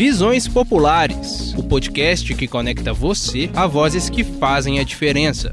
Visões Populares, o podcast que conecta você a vozes que fazem a diferença.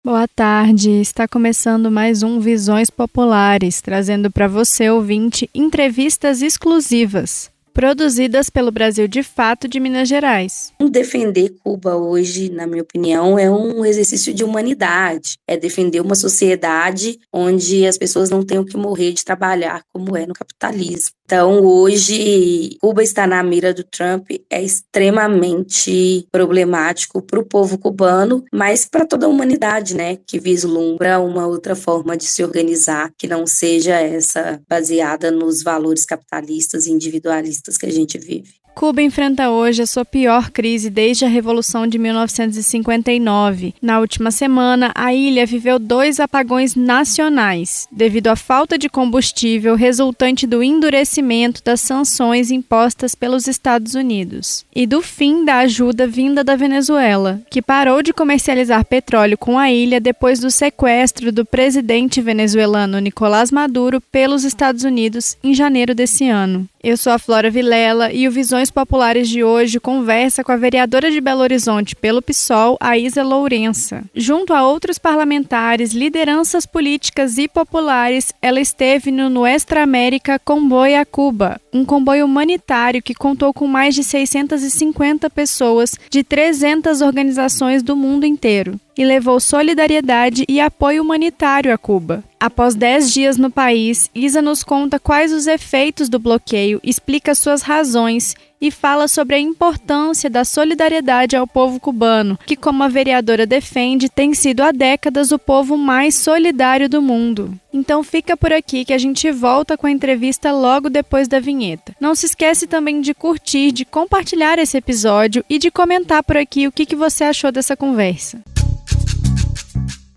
Boa tarde, está começando mais um Visões Populares, trazendo para você, ouvinte, entrevistas exclusivas, produzidas pelo Brasil de Fato de Minas Gerais. Defender Cuba hoje, na minha opinião, é um exercício de humanidade, é defender uma sociedade onde as pessoas não tenham que morrer de trabalhar, como é no capitalismo. Então, hoje, Cuba está na mira do Trump, é extremamente problemático para o povo cubano, mas para toda a humanidade, né, que vislumbra uma outra forma de se organizar, que não seja essa baseada nos valores capitalistas e individualistas que a gente vive. Cuba enfrenta hoje a sua pior crise desde a Revolução de 1959. Na última semana, a ilha viveu 2 apagões nacionais, devido à falta de combustível resultante do endurecimento das sanções impostas pelos Estados Unidos e do fim da ajuda vinda da Venezuela, que parou de comercializar petróleo com a ilha depois do sequestro do presidente venezuelano Nicolás Maduro pelos Estados Unidos em janeiro desse ano. Eu sou a Flora Vilela e o Visões Populares de hoje conversa com a vereadora de Belo Horizonte pelo PSOL, Aísa Lourença. Junto a outros parlamentares, lideranças políticas e populares, ela esteve no Nuestra América Comboio a Cuba, um comboio humanitário que contou com mais de 650 pessoas de 300 organizações do mundo inteiro e levou solidariedade e apoio humanitário a Cuba. Após 10 dias no país, Isa nos conta quais os efeitos do bloqueio, explica suas razões e fala sobre a importância da solidariedade ao povo cubano, que, como a vereadora defende, tem sido há décadas o povo mais solidário do mundo. Então fica por aqui que a gente volta com a entrevista logo depois da vinheta. Não se esquece também de curtir, de compartilhar esse episódio e de comentar por aqui o que você achou dessa conversa.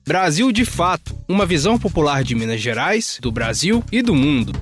Brasil de Fato, uma visão popular de Minas Gerais, do Brasil e do mundo.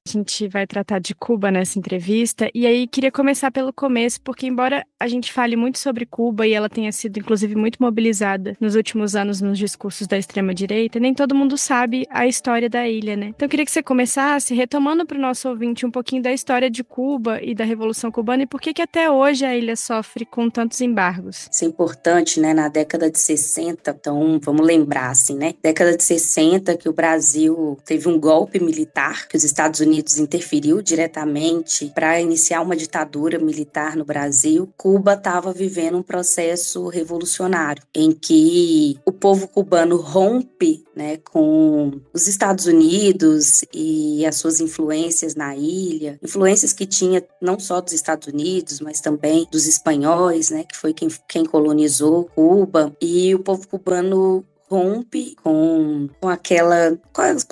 A gente vai tratar de Cuba nessa entrevista, e aí queria começar pelo começo, porque embora a gente fale muito sobre Cuba e ela tenha sido inclusive muito mobilizada nos últimos anos nos discursos da extrema-direita, nem todo mundo sabe a história da ilha, né? Então eu queria que você começasse retomando para o nosso ouvinte um pouquinho da história de Cuba e da Revolução Cubana e por que até hoje a ilha sofre com tantos embargos. Isso é importante, né? Na década de 60, então vamos lembrar assim, né? Década de 60 que o Brasil teve um golpe militar, que os Estados Unidos interferiu diretamente para iniciar uma ditadura militar no Brasil. Cuba estava vivendo um processo revolucionário em que o povo cubano rompe, né, com os Estados Unidos e as suas influências na ilha, influências que tinha não só dos Estados Unidos, mas também dos espanhóis, né, que foi quem colonizou Cuba, e o povo cubano rompe com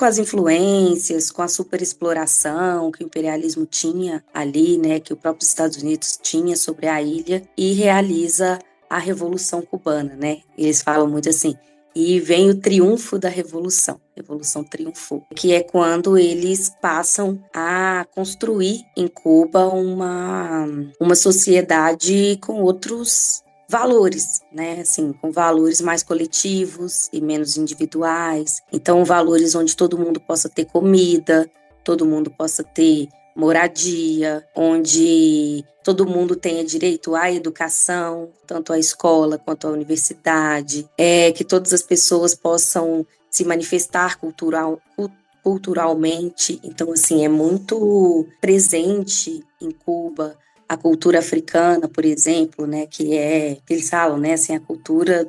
as influências, com a superexploração que o imperialismo tinha ali, né, que o próprio Estados Unidos tinha sobre a ilha, e realiza a Revolução Cubana, né? Eles falam muito assim, e vem o triunfo da Revolução. Revolução triunfou, que é quando eles passam a construir em Cuba uma sociedade com outros valores, né, assim, com valores mais coletivos e menos individuais. Então, valores onde todo mundo possa ter comida, todo mundo possa ter moradia, onde todo mundo tenha direito à educação, tanto à escola quanto à universidade, que todas as pessoas possam se manifestar culturalmente. Então, assim, é muito presente em Cuba a cultura africana, por exemplo, né, que eles falam, né, assim, a cultura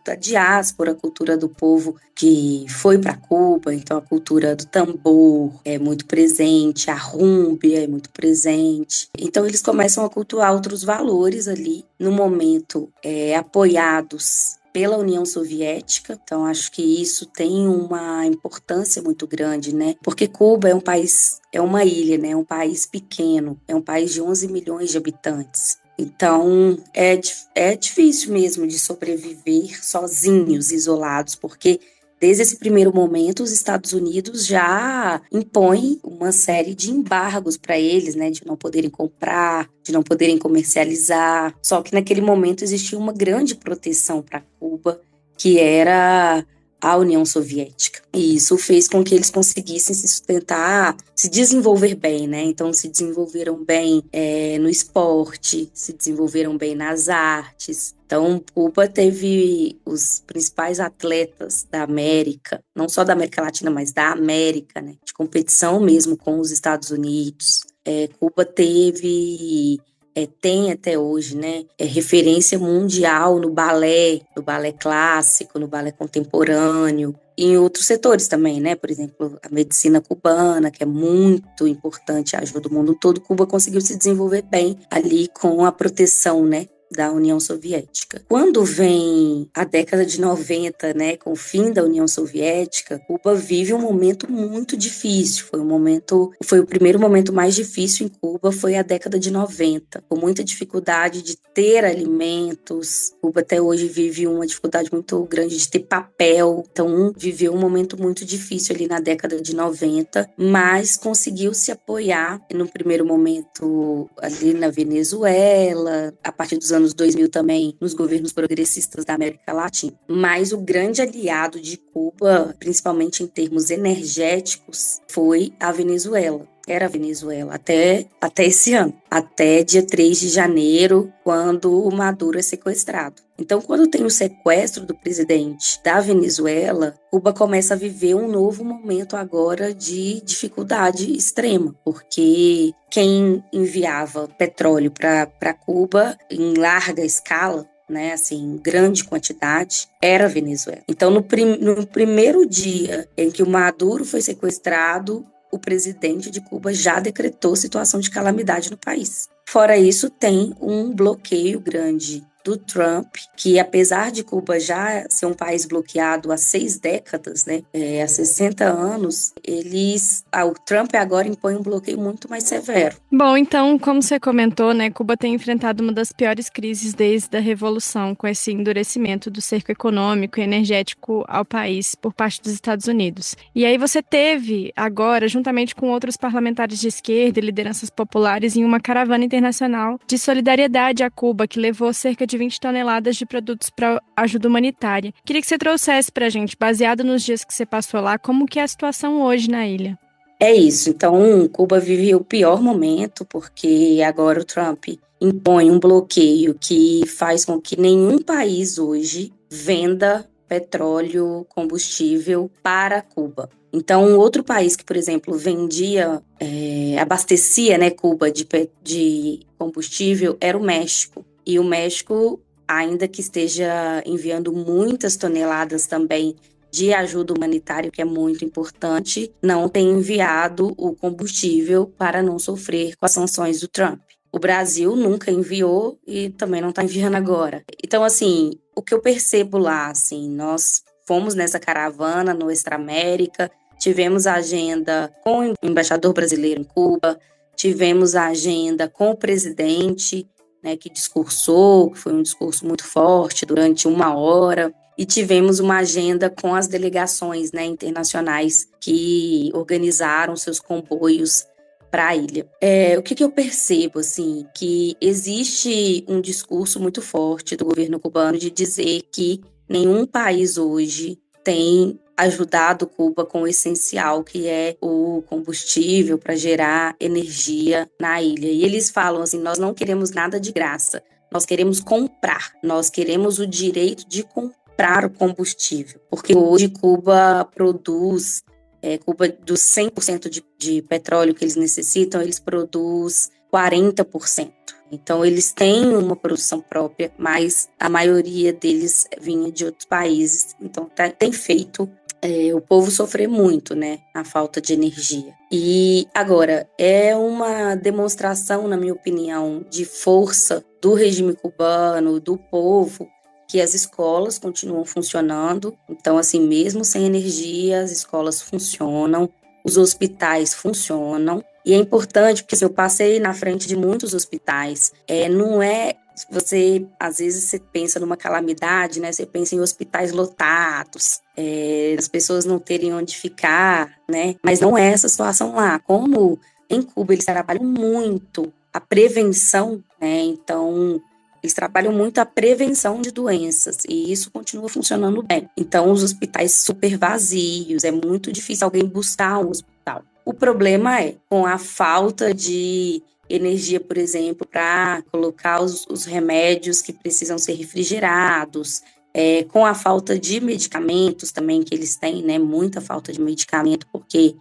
da diáspora, a cultura do povo que foi para Cuba. Então a cultura do tambor é muito presente, a rumba é muito presente. Então eles começam a cultuar outros valores ali, no momento apoiados pela União Soviética. Então acho que isso tem uma importância muito grande, né? Porque Cuba é um país, é uma ilha, né? É um país pequeno, é um país de 11 milhões de habitantes. Então é difícil mesmo de sobreviver sozinhos, isolados, porque desde esse primeiro momento, os Estados Unidos já impõem uma série de embargos para eles, né, de não poderem comprar, de não poderem comercializar. Só que naquele momento existia uma grande proteção para Cuba, que era à União Soviética. E isso fez com que eles conseguissem se sustentar, se desenvolver bem, né? Então, se desenvolveram bem no esporte, se desenvolveram bem nas artes. Então, Cuba teve os principais atletas da América, não só da América Latina, mas da América, né? De competição mesmo com os Estados Unidos. Cuba tem até hoje, né, referência mundial no balé clássico, no balé contemporâneo, e em outros setores também, né, por exemplo, a medicina cubana, que é muito importante, ajuda o mundo todo. Cuba conseguiu se desenvolver bem ali com a proteção, né, da União Soviética. Quando vem a década de 90, né, com o fim da União Soviética, Cuba vive um momento muito difícil. Foi o primeiro momento mais difícil em Cuba, foi a década de 90, com muita dificuldade de ter alimentos. Cuba até hoje vive uma dificuldade muito grande de ter papel. Então, viveu um momento muito difícil ali na década de 90, mas conseguiu se apoiar no primeiro momento ali na Venezuela, a partir dos anos 2000 também nos governos progressistas da América Latina. Mas o grande aliado de Cuba, principalmente em termos energéticos, foi a Venezuela. Era a Venezuela até esse ano, até dia 3 de janeiro, quando o Maduro é sequestrado. Então, quando tem o sequestro do presidente da Venezuela, Cuba começa a viver um novo momento agora de dificuldade extrema, porque quem enviava petróleo para Cuba em larga escala, né, assim, em grande quantidade, era a Venezuela. Então, no primeiro dia em que o Maduro foi sequestrado, o presidente de Cuba já decretou situação de calamidade no país. Fora isso, tem um bloqueio grande do Trump, que apesar de Cuba já ser um país bloqueado há 6 décadas, né, há 60 anos, o Trump agora impõe um bloqueio muito mais severo. Bom, então, como você comentou, né, Cuba tem enfrentado uma das piores crises desde a Revolução, com esse endurecimento do cerco econômico e energético ao país por parte dos Estados Unidos. E aí você teve agora, juntamente com outros parlamentares de esquerda e lideranças populares, em uma caravana internacional de solidariedade a Cuba, que levou cerca de 20 toneladas de produtos para ajuda humanitária. Queria que você trouxesse para a gente, baseado nos dias que você passou lá, como que é a situação hoje na ilha. É isso. Então, Cuba vive o pior momento, porque agora o Trump impõe um bloqueio que faz com que nenhum país hoje venda petróleo, combustível para Cuba. Então, um outro país que, por exemplo, abastecia, né, Cuba de combustível era o México. E o México, ainda que esteja enviando muitas toneladas também de ajuda humanitária, que é muito importante, não tem enviado o combustível para não sofrer com as sanções do Trump. O Brasil nunca enviou e também não está enviando agora. Então, assim, o que eu percebo lá, assim, nós fomos nessa caravana no Extra América, tivemos a agenda com o embaixador brasileiro em Cuba, tivemos a agenda com o presidente, né, que discursou, que foi um discurso muito forte durante 1 hora, e tivemos uma agenda com as delegações, né, internacionais que organizaram seus comboios para a ilha. O que eu percebo, assim, que existe um discurso muito forte do governo cubano de dizer que nenhum país hoje tem ajudado Cuba com o essencial, que é o combustível para gerar energia na ilha. E eles falam assim, nós não queremos nada de graça, nós queremos comprar, nós queremos o direito de comprar o combustível, porque hoje Cuba produz, dos 100% de petróleo que eles necessitam, eles produzem 40%. Então, eles têm uma produção própria, mas a maioria deles vinha de outros países. Então, tem feito o povo sofrer muito, né? A falta de energia. E, agora, é uma demonstração, na minha opinião, de força do regime cubano, do povo, que as escolas continuam funcionando. Então, assim, mesmo sem energia, as escolas funcionam, os hospitais funcionam. E é importante, porque assim, eu passei na frente de muitos hospitais. Não é... às vezes você pensa numa calamidade, né? Você pensa em hospitais lotados, as pessoas não terem onde ficar, né? Mas não é essa situação lá. Como em Cuba eles trabalham muito a prevenção, né? Então, eles trabalham muito a prevenção de doenças e isso continua funcionando bem. Então, os hospitais super vazios, é muito difícil alguém buscar um hospital. O problema é com a falta de energia, por exemplo, para colocar os remédios que precisam ser refrigerados, com a falta de medicamentos também que eles têm, né? Muita falta de medicamento, porque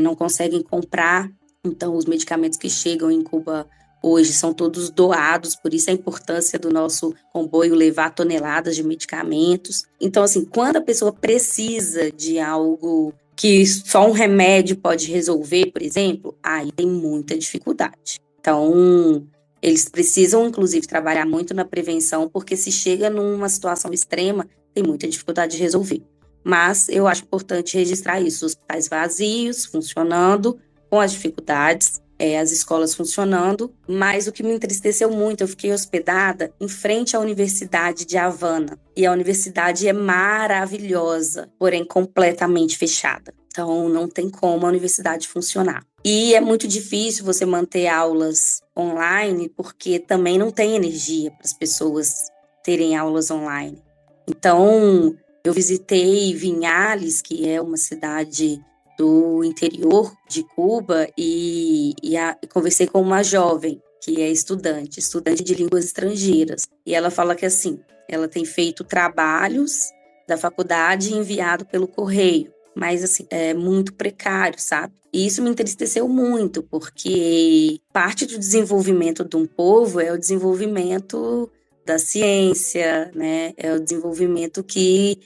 não conseguem comprar. Então, os medicamentos que chegam em Cuba hoje são todos doados, por isso a importância do nosso comboio levar toneladas de medicamentos. Então, assim, quando a pessoa precisa de algo que só um remédio pode resolver, por exemplo, aí tem muita dificuldade. Então, eles precisam, inclusive, trabalhar muito na prevenção, porque se chega numa situação extrema, tem muita dificuldade de resolver. Mas eu acho importante registrar isso, os hospitais vazios, funcionando, com as dificuldades, as escolas funcionando, mas o que me entristeceu muito, eu fiquei hospedada em frente à Universidade de Havana, e a universidade é maravilhosa, porém completamente fechada. Então, não tem como a universidade funcionar. E é muito difícil você manter aulas online, porque também não tem energia para as pessoas terem aulas online. Então, eu visitei Vinhales, que é uma cidade do interior de Cuba, e conversei com uma jovem que é estudante de línguas estrangeiras. E ela fala que, assim, ela tem feito trabalhos da faculdade enviado pelo correio, mas, assim, é muito precário, sabe? E isso me entristeceu muito, porque parte do desenvolvimento de um povo é o desenvolvimento da ciência, né? É o desenvolvimento que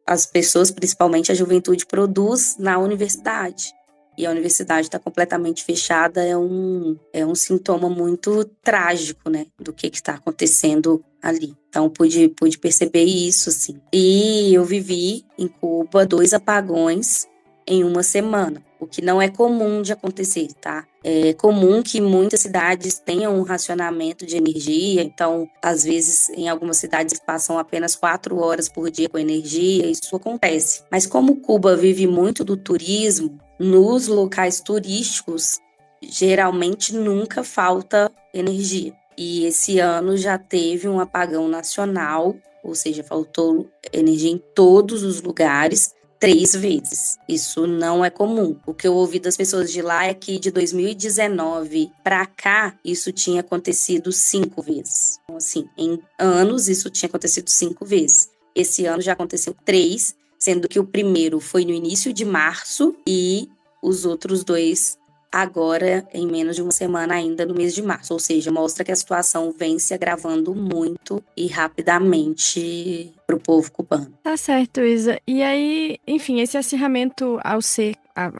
as pessoas, principalmente a juventude, produz na universidade. E a universidade está completamente fechada, é um sintoma muito trágico, né, do que está acontecendo ali. Então, pude perceber isso, assim. E eu vivi em Cuba 2 apagões em uma semana, o que não é comum de acontecer, tá? É comum que muitas cidades tenham um racionamento de energia, então, às vezes, em algumas cidades passam apenas 4 horas por dia com energia, isso acontece. Mas como Cuba vive muito do turismo, nos locais turísticos, geralmente nunca falta energia. E esse ano já teve um apagão nacional, ou seja, faltou energia em todos os lugares, 3 vezes. Isso não é comum. O que eu ouvi das pessoas de lá é que de 2019 para cá, isso tinha acontecido 5 vezes. Então, assim, em anos, isso tinha acontecido 5 vezes. Esse ano já aconteceu 3, sendo que o primeiro foi no início de março e os outros 2 agora em menos de uma semana ainda no mês de março. Ou seja, mostra que a situação vem se agravando muito e rapidamente para o povo cubano. Tá certo, Isa. E aí, enfim, esse acirramento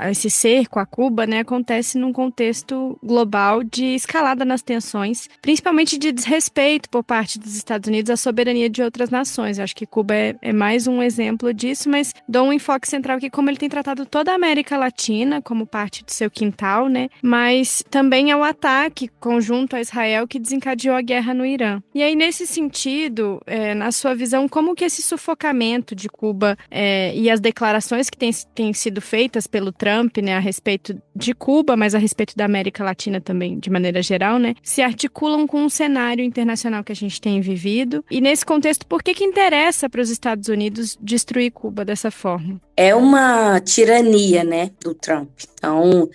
esse cerco a Cuba, né, acontece num contexto global de escalada nas tensões, principalmente de desrespeito por parte dos Estados Unidos à soberania de outras nações. Eu acho que Cuba é mais um exemplo disso, mas dou um enfoque central aqui como ele tem tratado toda a América Latina como parte do seu quintal, né, mas também é o ataque conjunto a Israel que desencadeou a guerra no Irã. E aí, nesse sentido, na sua visão, como que esse sufocamento de Cuba e as declarações que têm sido feitas pelo Trump, né, a respeito de Cuba, mas a respeito da América Latina também, de maneira geral, né, se articulam com um cenário internacional que a gente tem vivido? E nesse contexto, por que interessa para os Estados Unidos destruir Cuba dessa forma? É uma tirania, né, do Trump. Então,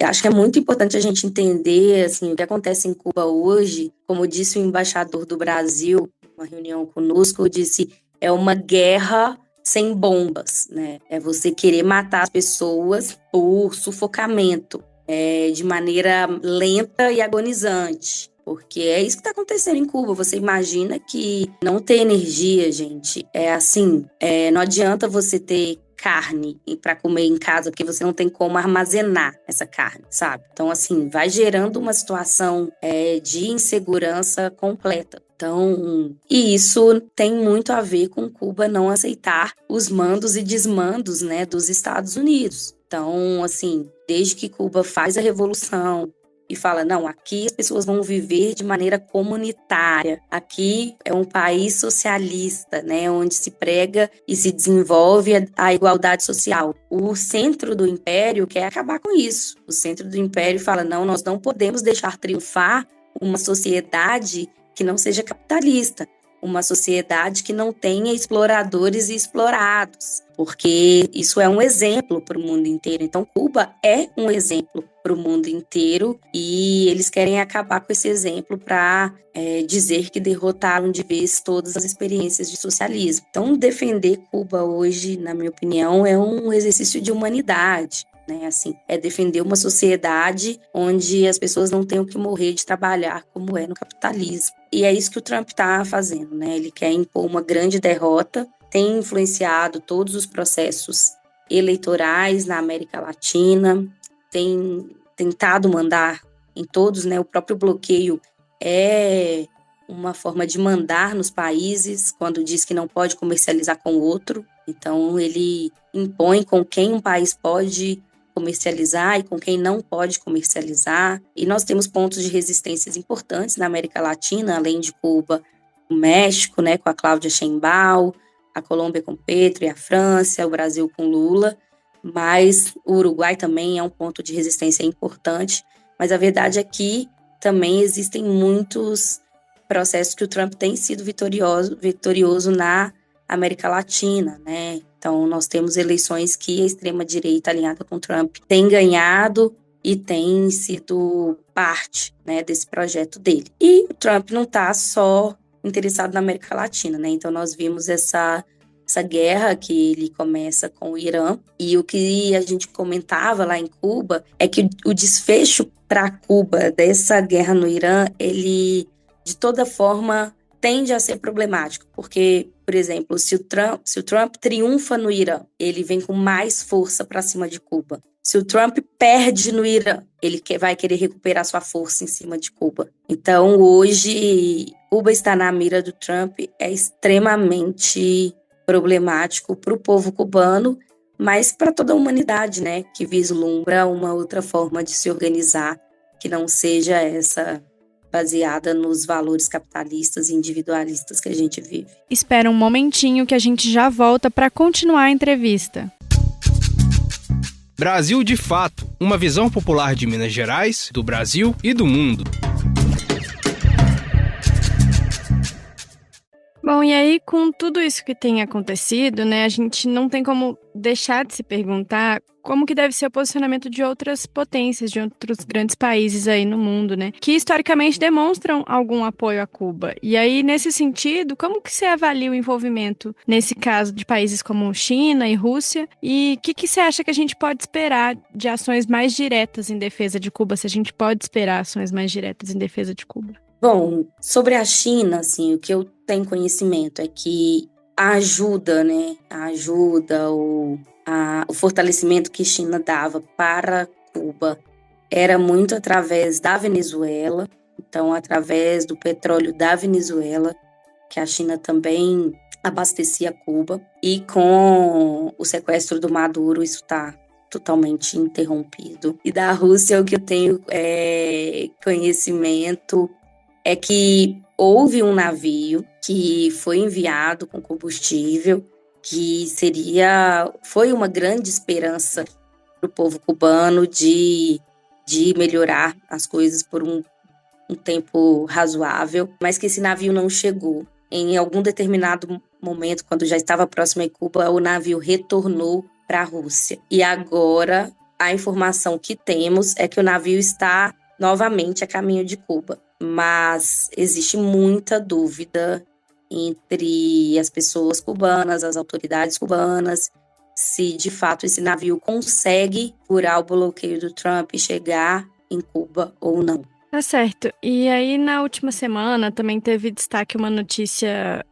acho que é muito importante a gente entender, assim, o que acontece em Cuba hoje. Como disse o embaixador do Brasil, uma reunião conosco, disse, é uma guerra sem bombas, né? É você querer matar as pessoas por sufocamento, de maneira lenta e agonizante. Porque é isso que está acontecendo em Cuba. Você imagina que não ter energia, gente, não adianta você ter carne para comer em casa, porque você não tem como armazenar essa carne, sabe? Então, assim, vai gerando uma situação de insegurança completa. Então, e isso tem muito a ver com Cuba não aceitar os mandos e desmandos, né, dos Estados Unidos. Então, assim, desde que Cuba faz a revolução e fala, não, aqui as pessoas vão viver de maneira comunitária. Aqui é um país socialista, né, onde se prega e se desenvolve a igualdade social. O centro do império quer acabar com isso. O centro do império fala, não, nós não podemos deixar triunfar uma sociedade que não seja capitalista, uma sociedade que não tenha exploradores e explorados, porque isso é um exemplo para o mundo inteiro. Então, Cuba é um exemplo para o mundo inteiro e eles querem acabar com esse exemplo para dizer que derrotaram de vez todas as experiências de socialismo. Então, defender Cuba hoje, na minha opinião, é um exercício de humanidade. Né, assim, é defender uma sociedade onde as pessoas não tenham que morrer de trabalhar como é no capitalismo. E é isso que o Trump está fazendo, né? Ele quer impor uma grande derrota, tem influenciado todos os processos eleitorais na América Latina, tem tentado mandar em todos, né? O próprio bloqueio é uma forma de mandar nos países, quando diz que não pode comercializar com o outro. Então, ele impõe com quem um país pode comercializar e com quem não pode comercializar. E nós temos pontos de resistências importantes na América Latina, além de Cuba, o México, né, com a Cláudia Sheinbaum, a Colômbia com Petro e a França, o Brasil com Lula, mas o Uruguai também é um ponto de resistência importante. Mas a verdade é que também existem muitos processos que o Trump tem sido vitorioso na América Latina, né? Então, nós temos eleições que a extrema-direita alinhada com Trump tem ganhado e tem sido parte, né, desse projeto dele. E o Trump não está só interessado na América Latina, né? Então, nós vimos essa guerra que ele começa com o Irã, e o que a gente comentava lá em Cuba é que o desfecho para Cuba dessa guerra no Irã, ele, de toda forma, tende a ser problemático, porque, por exemplo, se o Trump triunfa no Irã, ele vem com mais força para cima de Cuba. Se o Trump perde no Irã, ele vai querer recuperar sua força em cima de Cuba. Então, hoje, Cuba está na mira do Trump, é extremamente problemático para o povo cubano, mas para toda a humanidade, né, que vislumbra uma outra forma de se organizar, que não seja essa baseada nos valores capitalistas e individualistas que a gente vive. Espera um momentinho que a gente já volta para continuar a entrevista. Brasil de Fato, uma visão popular de Minas Gerais, do Brasil e do mundo. Bom, e aí, com tudo isso que tem acontecido, né, a gente não tem como deixar de se perguntar como que deve ser o posicionamento de outras potências, de outros grandes países aí no mundo, né, que historicamente demonstram algum apoio a Cuba. E aí, nesse sentido, como que você avalia o envolvimento, nesse caso, de países como China e Rússia? E o que você acha que a gente pode esperar de ações mais diretas em defesa de Cuba, se a gente pode esperar ações mais diretas em defesa de Cuba? Bom, sobre a China, assim, o que eu tenho conhecimento é que a ajuda, né, o fortalecimento que a China dava para Cuba era muito através da Venezuela, então através do petróleo da Venezuela, que a China também abastecia Cuba, e com o sequestro do Maduro isso está totalmente interrompido. E da Rússia, o que eu tenho conhecimento é que houve um navio que foi enviado com combustível, que foi uma grande esperança para o povo cubano de melhorar as coisas por um tempo razoável, mas que esse navio não chegou. Em algum determinado momento, quando já estava próximo a Cuba, o navio retornou para a Rússia. E agora, a informação que temos é que o navio está novamente a caminho de Cuba. Mas existe muita dúvida entre as pessoas cubanas, as autoridades cubanas, se de fato esse navio consegue furar o bloqueio do Trump e chegar em Cuba ou não. Tá certo. E aí, na última semana, também teve destaque uma notícia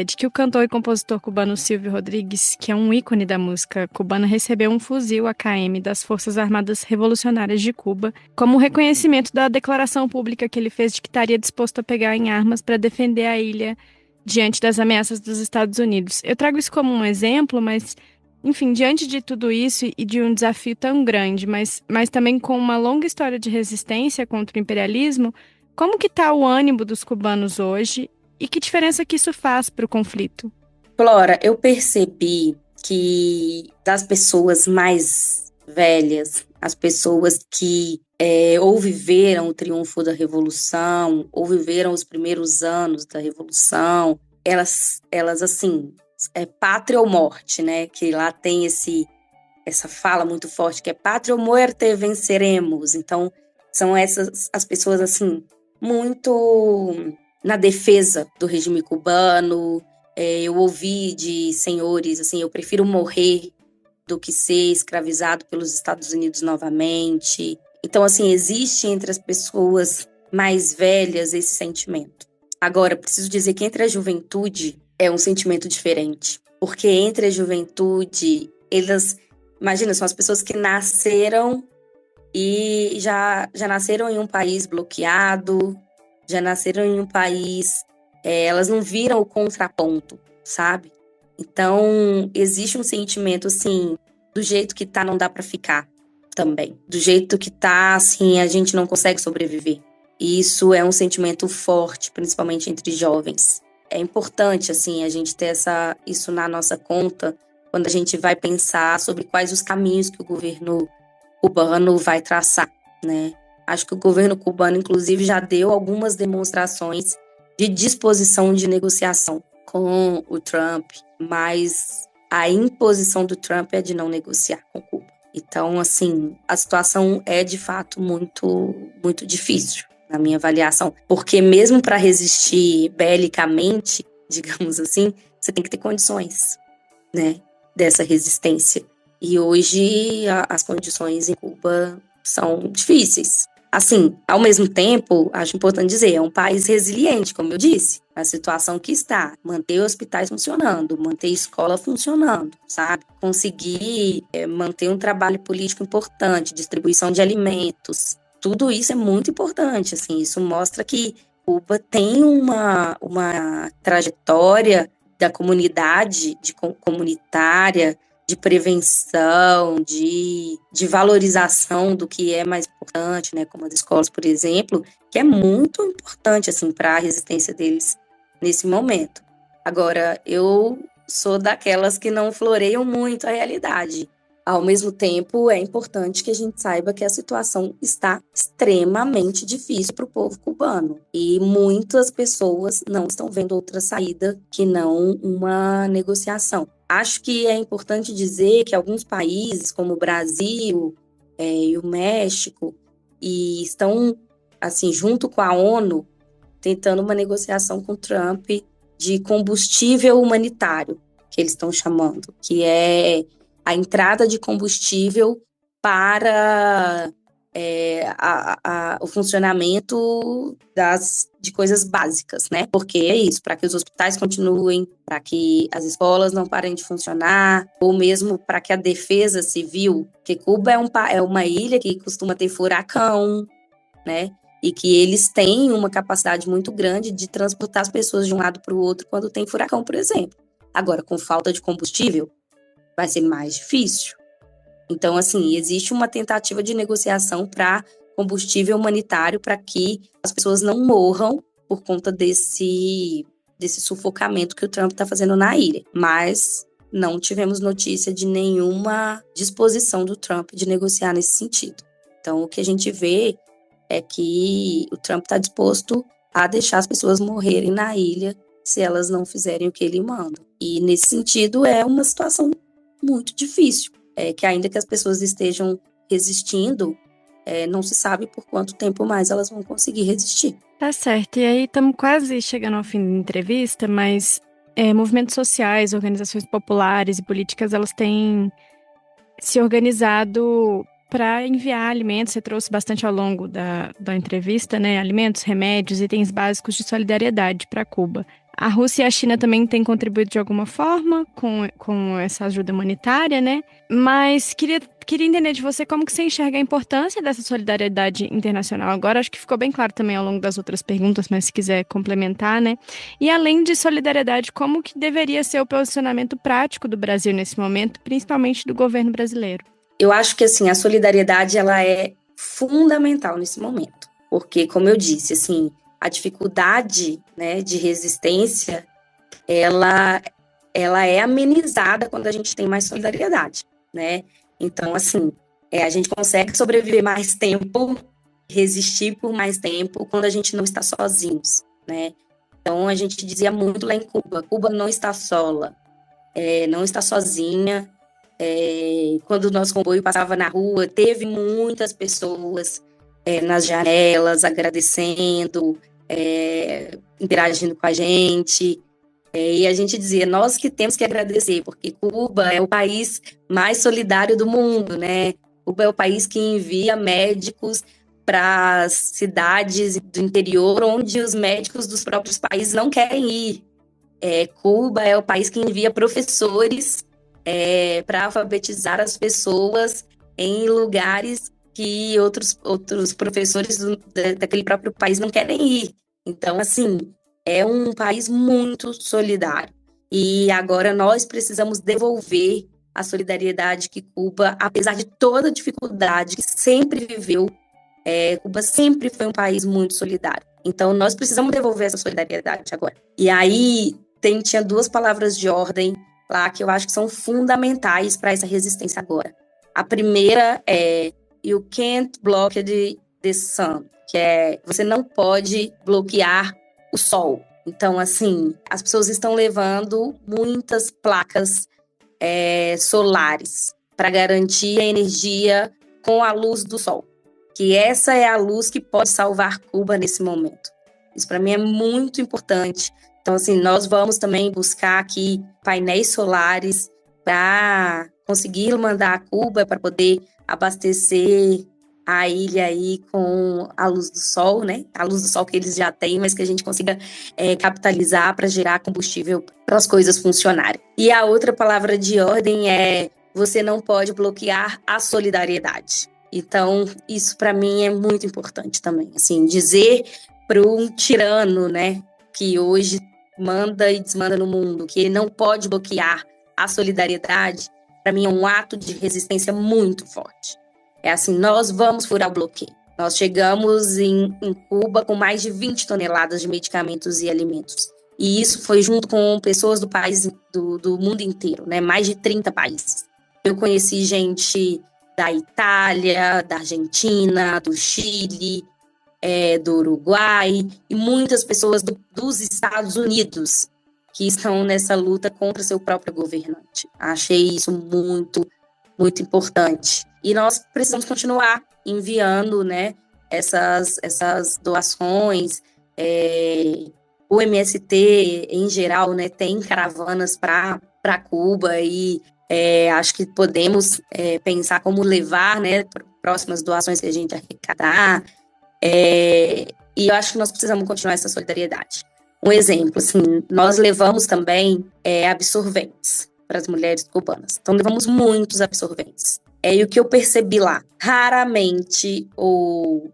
de que o cantor e compositor cubano Silvio Rodrigues, que é um ícone da música cubana, recebeu um fuzil AKM das Forças Armadas Revolucionárias de Cuba, como reconhecimento da declaração pública que ele fez de que estaria disposto a pegar em armas para defender a ilha diante das ameaças dos Estados Unidos. Eu trago isso como um exemplo, mas, enfim, diante de tudo isso e de um desafio tão grande, mas também com uma longa história de resistência contra o imperialismo, como que está o ânimo dos cubanos hoje? E que diferença que isso faz para o conflito? Flora, eu percebi que das pessoas mais velhas, as pessoas que ou viveram o triunfo da Revolução, ou viveram os primeiros anos da Revolução, elas assim, pátria ou morte, né? Que lá tem essa fala muito forte que é pátria ou muerte, venceremos. Então, são essas as pessoas, assim, muito na defesa do regime cubano. Eu ouvi de senhores, assim, eu prefiro morrer do que ser escravizado pelos Estados Unidos novamente. Então, assim, existe entre as pessoas mais velhas esse sentimento. Agora, preciso dizer que entre a juventude é um sentimento diferente. Porque entre a juventude, imagina, são as pessoas que nasceram e já nasceram em um país bloqueado, já nasceram em um país... elas não viram o contraponto, sabe? Então, existe um sentimento, assim, do jeito que tá, não dá pra ficar também. Do jeito que tá, assim, a gente não consegue sobreviver. E isso é um sentimento forte, principalmente entre jovens. É importante, assim, a gente ter isso na nossa conta quando a gente vai pensar sobre quais os caminhos que o governo cubano vai traçar, né? Acho que o governo cubano, inclusive, já deu algumas demonstrações de disposição de negociação com o Trump, mas a imposição do Trump é de não negociar com Cuba. Então, assim, a situação é de fato muito, muito difícil, na minha avaliação, porque mesmo para resistir belicamente, digamos assim, você tem que ter condições, né, dessa resistência. E hoje as condições em Cuba são difíceis. Assim, ao mesmo tempo, acho importante dizer, é um país resiliente, como eu disse, a situação que está, manter hospitais funcionando, manter escola funcionando, sabe? Conseguir manter um trabalho político importante, distribuição de alimentos, tudo isso é muito importante, assim, isso mostra que Cuba tem uma trajetória da comunidade, comunitária, de prevenção, de valorização do que é mais importante, né, como as escolas, por exemplo, que é muito importante, assim, para a resistência deles nesse momento. Agora, eu sou daquelas que não floreiam muito a realidade. Ao mesmo tempo, é importante que a gente saiba que a situação está extremamente difícil para o povo cubano. E muitas pessoas não estão vendo outra saída que não uma negociação. Acho que é importante dizer que alguns países, como o Brasil e o México, estão, assim, junto com a ONU, tentando uma negociação com o Trump de combustível humanitário, que eles estão chamando, que é a entrada de combustível para o funcionamento de coisas básicas, né? Porque é isso, para que os hospitais continuem, para que as escolas não parem de funcionar, ou mesmo para que a defesa civil, porque Cuba é uma ilha que costuma ter furacão, né? E que eles têm uma capacidade muito grande de transportar as pessoas de um lado para o outro quando tem furacão, por exemplo. Agora, com falta de combustível, vai ser mais difícil. Então, assim, existe uma tentativa de negociação para combustível humanitário para que as pessoas não morram por conta desse sufocamento que o Trump está fazendo na ilha. Mas não tivemos notícia de nenhuma disposição do Trump de negociar nesse sentido. Então, o que a gente vê é que o Trump está disposto a deixar as pessoas morrerem na ilha se elas não fizerem o que ele manda. E, nesse sentido, é uma situação muito difícil. Que ainda que as pessoas estejam resistindo, não se sabe por quanto tempo mais elas vão conseguir resistir. Tá certo. E aí estamos quase chegando ao fim da entrevista, mas movimentos sociais, organizações populares e políticas, elas têm se organizado para enviar alimentos. Você trouxe bastante ao longo da entrevista, né? Alimentos, remédios, itens básicos de solidariedade para Cuba. A Rússia e a China também têm contribuído de alguma forma com essa ajuda humanitária, né? Mas queria entender de você como que você enxerga a importância dessa solidariedade internacional. Agora acho que ficou bem claro também ao longo das outras perguntas, mas se quiser complementar, né? E além de solidariedade, como que deveria ser o posicionamento prático do Brasil nesse momento, principalmente do governo brasileiro? Eu acho que, assim, a solidariedade, ela é fundamental nesse momento. Porque, como eu disse, assim, a dificuldade, né, de resistência, ela é amenizada quando a gente tem mais solidariedade, né? Então, assim, a gente consegue sobreviver mais tempo resistir por mais tempo quando a gente não está sozinhos, né? Então, a gente dizia muito lá em Cuba, Cuba não está sola, não está sozinha. Quando o nosso comboio passava na rua, teve muitas pessoas nas janelas agradecendo, interagindo com a gente. E a gente dizia, nós que temos que agradecer, porque Cuba é o país mais solidário do mundo, né? Cuba é o país que envia médicos para as cidades do interior, onde os médicos dos próprios países não querem ir. Cuba é o país que envia professores para alfabetizar as pessoas em lugares que outros professores daquele próprio país não querem ir. Então, assim, é um país muito solidário. E agora nós precisamos devolver a solidariedade que Cuba, apesar de toda a dificuldade que sempre viveu, Cuba sempre foi um país muito solidário. Então, nós precisamos devolver essa solidariedade agora. E aí, tinha 2 palavras de ordem lá que eu acho que são fundamentais para essa resistência agora. A primeira é You can't block the sun, que você não pode bloquear o sol. Então, assim, as pessoas estão levando muitas placas solares para garantir a energia com a luz do sol. Que essa é a luz que pode salvar Cuba nesse momento. Isso para mim é muito importante. Então, assim, nós vamos também buscar aqui painéis solares para conseguir mandar a Cuba para poder abastecer a ilha aí com a luz do sol, né? A luz do sol que eles já têm, mas que a gente consiga capitalizar para gerar combustível para as coisas funcionarem. E a outra palavra de ordem é: você não pode bloquear a solidariedade. Então, isso para mim é muito importante também. Assim, dizer para um tirano, né, que hoje manda e desmanda no mundo, que ele não pode bloquear a solidariedade, para mim é um ato de resistência muito forte. É assim, nós vamos furar o bloqueio. Nós chegamos em Cuba com mais de 20 toneladas de medicamentos e alimentos. E isso foi junto com pessoas do mundo inteiro, né? Mais de 30 países. Eu conheci gente da Itália, da Argentina, do Chile, do Uruguai e muitas pessoas dos Estados Unidos que estão nessa luta contra seu próprio governante. Achei isso muito, muito importante. E nós precisamos continuar enviando, né, essas doações. O MST, em geral, né, tem caravanas para Cuba e acho que podemos pensar como levar, né, próximas doações que a gente arrecadar. E eu acho que nós precisamos continuar essa solidariedade. Um exemplo, assim, nós levamos também absorventes para as mulheres cubanas. Então, levamos muitos absorventes. E o que eu percebi lá, raramente, ou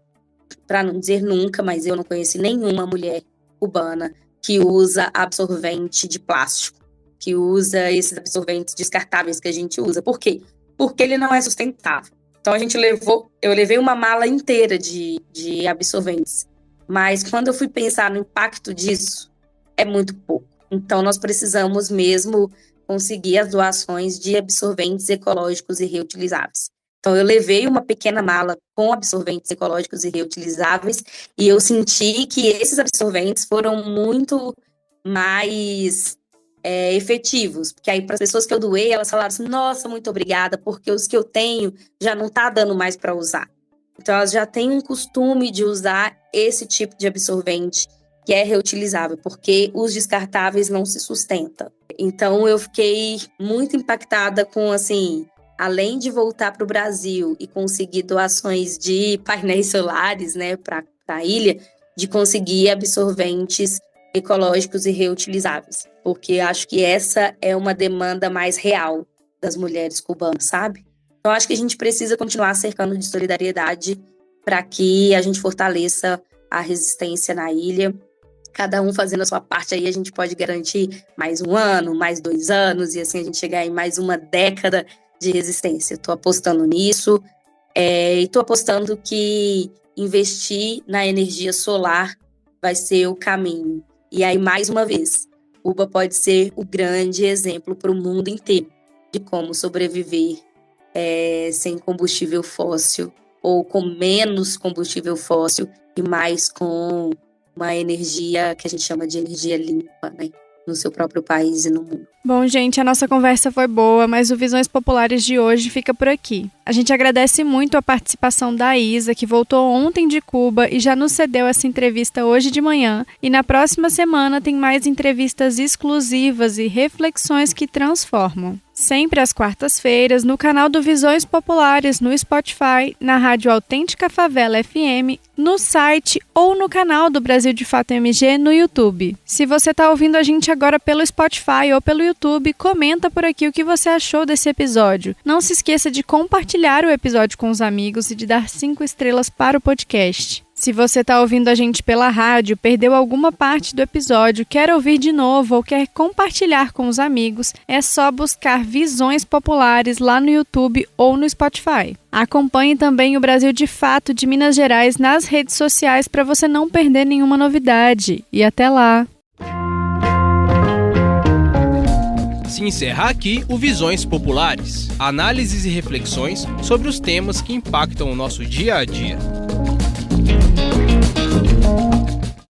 para não dizer nunca, mas eu não conheci nenhuma mulher cubana que usa absorvente de plástico, que usa esses absorventes descartáveis que a gente usa. Por quê? Porque ele não é sustentável. Então, eu levei uma mala inteira de absorventes. Mas quando eu fui pensar no impacto disso, é muito pouco. Então, nós precisamos mesmo conseguir as doações de absorventes ecológicos e reutilizáveis. Então, eu levei uma pequena mala com absorventes ecológicos e reutilizáveis e eu senti que esses absorventes foram muito mais efetivos. Porque aí, para as pessoas que eu doei, elas falaram assim, nossa, muito obrigada, porque os que eu tenho já não está dando mais para usar. Então, elas já têm um costume de usar esse tipo de absorvente que é reutilizável, porque os descartáveis não se sustentam. Então, eu fiquei muito impactada com, assim, além de voltar para o Brasil e conseguir doações de painéis solares, né, para a ilha, de conseguir absorventes ecológicos e reutilizáveis, porque acho que essa é uma demanda mais real das mulheres cubanas, sabe? Então, acho que a gente precisa continuar cercando de solidariedade para que a gente fortaleça a resistência na ilha. Cada um fazendo a sua parte, aí a gente pode garantir mais 1 ano, mais 2 anos, e assim a gente chegar em mais uma década de resistência. Estou apostando nisso, e estou apostando que investir na energia solar vai ser o caminho. E aí, mais uma vez, Cuba pode ser o grande exemplo para o mundo inteiro de como sobreviver sem combustível fóssil ou com menos combustível fóssil e mais com uma energia que a gente chama de energia limpa, né? No seu próprio país e no mundo. Bom, gente, a nossa conversa foi boa, mas o Visões Populares de hoje fica por aqui. A gente agradece muito a participação da Isa, que voltou ontem de Cuba e já nos cedeu essa entrevista hoje de manhã. E na próxima semana tem mais entrevistas exclusivas e reflexões que transformam. Sempre às quartas-feiras, no canal do Visões Populares, no Spotify, na Rádio Autêntica Favela FM, no site ou no canal do Brasil de Fato MG no YouTube. Se você está ouvindo a gente agora pelo Spotify ou pelo YouTube, comenta por aqui o que você achou desse episódio. Não se esqueça de compartilhar o episódio com os amigos e de dar 5 estrelas para o podcast. Se você está ouvindo a gente pela rádio, perdeu alguma parte do episódio, quer ouvir de novo ou quer compartilhar com os amigos, é só buscar Visões Populares lá no YouTube ou no Spotify. Acompanhe também o Brasil de Fato de Minas Gerais nas redes sociais para você não perder nenhuma novidade. E até lá! Se encerra aqui o Visões Populares, análises e reflexões sobre os temas que impactam o nosso dia a dia.